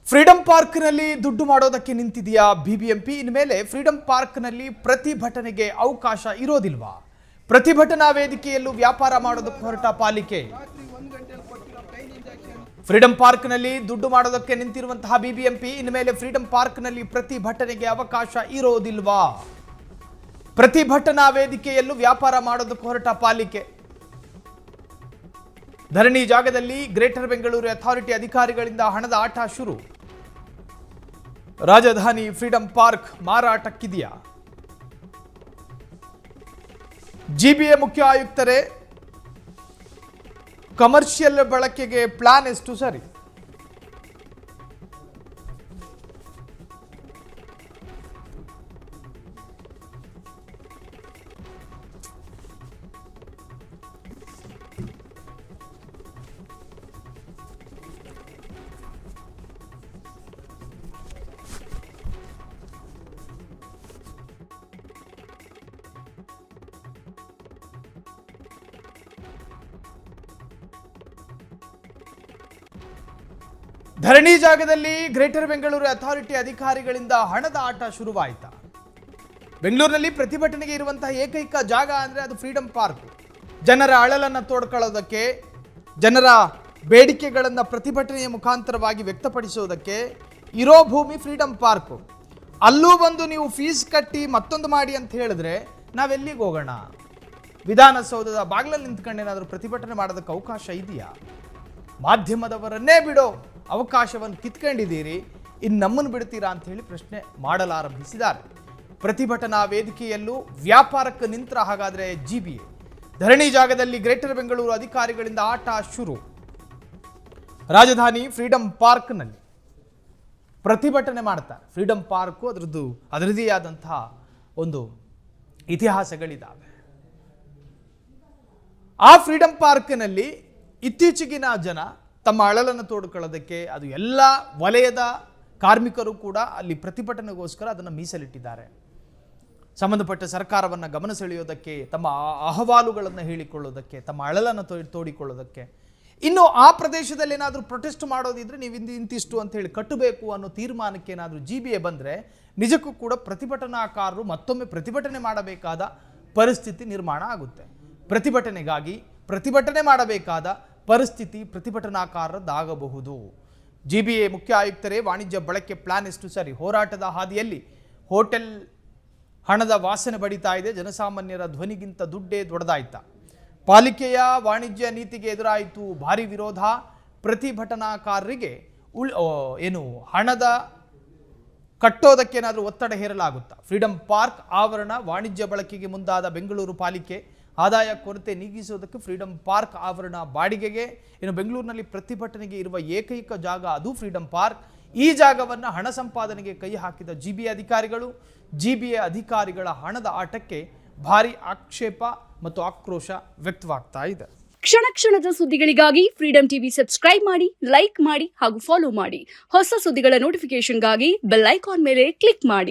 Freedom ಪಾರ್ಕ್ನಲ್ಲಿ ದುಡ್ಡು ಮಾಡೋದಕ್ಕೆ ನಿಂತಿದೆಯಾ ಬಿಬಿಎಂಪಿ? ಇನ್ಮೇಲೆ ಫ್ರೀಡಂ ಪಾರ್ಕ್ನಲ್ಲಿ ಪ್ರತಿಭಟನೆಗೆ ಅವಕಾಶ ಇರೋದಿಲ್ವಾ? ಪ್ರತಿಭಟನಾ ವೇದಿಕೆಯಲ್ಲೂ ವ್ಯಾಪಾರ ಮಾಡೋದಕ್ಕೆ ಹೊರಟ ಪಾಲಿಕೆ. ಫ್ರೀಡಂ ಪಾರ್ಕ್ನಲ್ಲಿ ದುಡ್ಡು ಮಾಡೋದಕ್ಕೆ ನಿಂತಿರುವಂತಹ ಬಿಬಿಎಂಪಿ ಇನ್ಮೇಲೆ ಫ್ರೀಡಂ ಪಾರ್ಕ್ನಲ್ಲಿ ಪ್ರತಿಭಟನೆಗೆ ಅವಕಾಶ ಇರೋದಿಲ್ವಾ? ಪ್ರತಿಭಟನಾ ವೇದಿಕೆಯಲ್ಲೂ ವ್ಯಾಪಾರ ಮಾಡೋದಕ್ಕೆ ಹೊರಟ ಪಾಲಿಕೆ. ಧರಣಿ ಜಾಗದಲ್ಲಿ ಗ್ರೇಟರ್ ಬೆಂಗಳೂರು ಅಥಾರಿಟಿ ಅಧಿಕಾರಿಗಳಿಂದ ಹಣದ ಆಟ ಶುರು. ರಾಜಧಾನಿ ಫ್ರೀಡಂ ಪಾರ್ಕ್ ಮಾರಾಟಕ್ಕಿದೆಯಾ? ಜಿಬಿಎ ಮುಖ್ಯ ಆಯುಕ್ತರೇ, ಕಮರ್ಷಿಯಲ್ ಬಳಕೆಗೆ ಪ್ಲಾನ್ ಎಷ್ಟು ಸರಿ? ಧರಣಿ ಜಾಗದಲ್ಲಿ ಗ್ರೇಟರ್ ಬೆಂಗಳೂರು ಅಥಾರಿಟಿ ಅಧಿಕಾರಿಗಳಿಂದ ಹಣದ ಆಟ ಶುರುವಾಯಿತಾ? ಬೆಂಗಳೂರಿನಲ್ಲಿ ಪ್ರತಿಭಟನೆಗೆ ಇರುವಂತಹ ಏಕೈಕ ಜಾಗ ಅಂದರೆ ಅದು ಫ್ರೀಡಂ ಪಾರ್ಕ್. ಜನರ ಅಳಲನ್ನು ತೋಡ್ಕೊಳ್ಳೋದಕ್ಕೆ, ಜನರ ಬೇಡಿಕೆಗಳನ್ನು ಪ್ರತಿಭಟನೆಯ ಮುಖಾಂತರವಾಗಿ ವ್ಯಕ್ತಪಡಿಸೋದಕ್ಕೆ ಇರೋ ಭೂಮಿ ಫ್ರೀಡಂ ಪಾರ್ಕ್. ಅಲ್ಲೂ ಬಂದು ನೀವು ಫೀಸ್ ಕಟ್ಟಿ ಮತ್ತೊಂದು ಮಾಡಿ ಅಂತ ಹೇಳಿದ್ರೆ ನಾವೆಲ್ಲಿಗೆ ಹೋಗೋಣ? ವಿಧಾನಸೌಧದ ಬಾಗಿಲಲ್ಲಿ ನಿಂತ್ಕೊಂಡು ಏನಾದರೂ ಪ್ರತಿಭಟನೆ ಮಾಡೋದಕ್ಕೆ ಅವಕಾಶ ಇದೆಯಾ? ಮಾಧ್ಯಮದವರನ್ನೇ ಬಿಡೋ ಅವಕಾಶವನ್ನು ಕಿತ್ಕೊಂಡಿದ್ದೀರಿ, ಇನ್ನು ನಮ್ಮನ್ನು ಬಿಡ್ತೀರಾ ಅಂತ ಹೇಳಿ ಪ್ರಶ್ನೆ ಮಾಡಲಾರಂಭಿಸಿದ್ದಾರೆ. ಪ್ರತಿಭಟನಾ ವೇದಿಕೆಯಲ್ಲೂ ವ್ಯಾಪಾರಕ್ಕೆ ನಿಂತರ ಹಾಗಾದರೆ ಜಿಬಿಎ. ಧರಣಿ ಜಾಗದಲ್ಲಿ ಗ್ರೇಟರ್ ಬೆಂಗಳೂರು ಅಧಿಕಾರಿಗಳಿಂದ ಆಟ ಶುರು. ರಾಜಧಾನಿ ಫ್ರೀಡಂ ಪಾರ್ಕ್ನಲ್ಲಿ ಪ್ರತಿಭಟನೆ ಮಾಡ್ತಾರೆ. ಫ್ರೀಡಂ ಪಾರ್ಕು ಅದರದ್ದೇ ಆದಂತಹ ಒಂದು ಇತಿಹಾಸಗಳಿದ್ದಾವೆ. ಆ ಫ್ರೀಡಂ ಪಾರ್ಕ್ನಲ್ಲಿ ಇತ್ತೀಚೆಗಿನ ಜನ ತಮ್ಮ ಅಳಲನ್ನು ತೋಡ್ಕೊಳ್ಳೋದಕ್ಕೆ, ಅದು ಎಲ್ಲ ವಲಯದ ಕಾರ್ಮಿಕರು ಕೂಡ ಅಲ್ಲಿ ಪ್ರತಿಭಟನೆಗೋಸ್ಕರ ಅದನ್ನು ಮೀಸಲಿಟ್ಟಿದ್ದಾರೆ. ಸಂಬಂಧಪಟ್ಟ ಸರ್ಕಾರವನ್ನು ಗಮನ ಸೆಳೆಯೋದಕ್ಕೆ, ತಮ್ಮ ಅಹವಾಲುಗಳನ್ನು ಹೇಳಿಕೊಳ್ಳೋದಕ್ಕೆ, ತಮ್ಮ ಅಳಲನ್ನು ತೋಡಿಕೊಳ್ಳೋದಕ್ಕೆ. ಇನ್ನು ಆ ಪ್ರದೇಶದಲ್ಲಿ ಏನಾದರೂ ಪ್ರೊಟೆಸ್ಟ್ ಮಾಡೋದಿದ್ರೆ ನೀವು ಇಂತಿಷ್ಟು ಅಂತ ಹೇಳಿ ಕಟ್ಟಬೇಕು ಅನ್ನೋ ತೀರ್ಮಾನಕ್ಕೆ ಏನಾದರೂ ಜಿಬಿಎ ಬಂದರೆ ನಿಜಕ್ಕೂ ಕೂಡ ಪ್ರತಿಭಟನಾಕಾರರು ಮತ್ತೊಮ್ಮೆ ಪ್ರತಿಭಟನೆ ಮಾಡಬೇಕಾದ ಪರಿಸ್ಥಿತಿ ನಿರ್ಮಾಣ ಆಗುತ್ತೆ. ಪ್ರತಿಭಟನೆಗಾಗಿ ಪ್ರತಿಭಟನೆ ಮಾಡಬೇಕಾದ ಪರಿಸ್ಥಿತಿ ಪ್ರತಿಭಟನಾಕಾರರದ್ದಾಗಬಹುದು. ಜಿಬಿಎ ಮುಖ್ಯ ಆಯುಕ್ತರೇ, ವಾಣಿಜ್ಯ ಬಳಕೆ ಪ್ಲಾನ್ ಎಷ್ಟು ಸರಿ? ಹೋರಾಟದ ಹಾದಿಯಲ್ಲಿ ಹೋಟೆಲ್ ಹಣದ ವಾಸನೆ ಬಡಿತಾ ಇದೆ. ಜನಸಾಮಾನ್ಯರ ಧ್ವನಿಗಿಂತ ದುಡ್ಡೇ ದೊಡ್ಡದಾಯ್ತಾ? ಪಾಲಿಕೆಯ ವಾಣಿಜ್ಯ ನೀತಿಗೆ ಎದುರಾಯಿತು ಭಾರಿ ವಿರೋಧ. ಪ್ರತಿಭಟನಾಕಾರರಿಗೆ ಹಣದ ಕಟ್ಟೋದಕ್ಕೇನಾದರೂ ಒತ್ತಡ ಹೇರಲಾಗುತ್ತಾ? ಫ್ರೀಡಂ ಪಾರ್ಕ್ ಆವರಣ ವಾಣಿಜ್ಯ ಬಳಕೆಗೆ ಮುಂದಾದ ಬೆಂಗಳೂರು ಪಾಲಿಕೆ. ಆದಾಯ ಕೊರತೆ ನೀಗಿಸುವುದಕ್ಕೆ ಫ್ರೀಡಂ ಪಾರ್ಕ್ ಆವರಣ ಬಾಡಿಗೆಗೆ. ಇನ್ನು ಬೆಂಗಳೂರಿನಲ್ಲಿ ಪ್ರತಿಭಟನೆಗೆ ಇರುವ ಏಕೈಕ ಜಾಗ ಅದು ಫ್ರೀಡಂ ಪಾರ್ಕ್. ಈ ಜಾಗವನ್ನು ಹಣ ಸಂಪಾದನೆಗೆ ಕೈ ಹಾಕಿದ ಜಿಬಿಎ ಅಧಿಕಾರಿಗಳು. ಜಿಬಿಎ ಅಧಿಕಾರಿಗಳ ಹಣದ ಆಟಕ್ಕೆ ಭಾರಿ ಆಕ್ಷೇಪ ಮತ್ತು ಆಕ್ರೋಶ ವ್ಯಕ್ತವಾಗ್ತಾ ಇದೆ. ಕ್ಷಣ ಕ್ಷಣದ ಸುದ್ದಿಗಳಿಗಾಗಿ ಫ್ರೀಡಂ ಟಿವಿ ಸಬ್ಸ್ಕ್ರೈಬ್ ಮಾಡಿ, ಲೈಕ್ ಮಾಡಿ ಹಾಗೂ ಫಾಲೋ ಮಾಡಿ. ಹೊಸ ಸುದ್ದಿಗಳ ನೋಟಿಫಿಕೇಶನ್ಗಾಗಿ ಬೆಲ್ ಐಕಾನ್ ಮೇಲೆ ಕ್ಲಿಕ್ ಮಾಡಿ.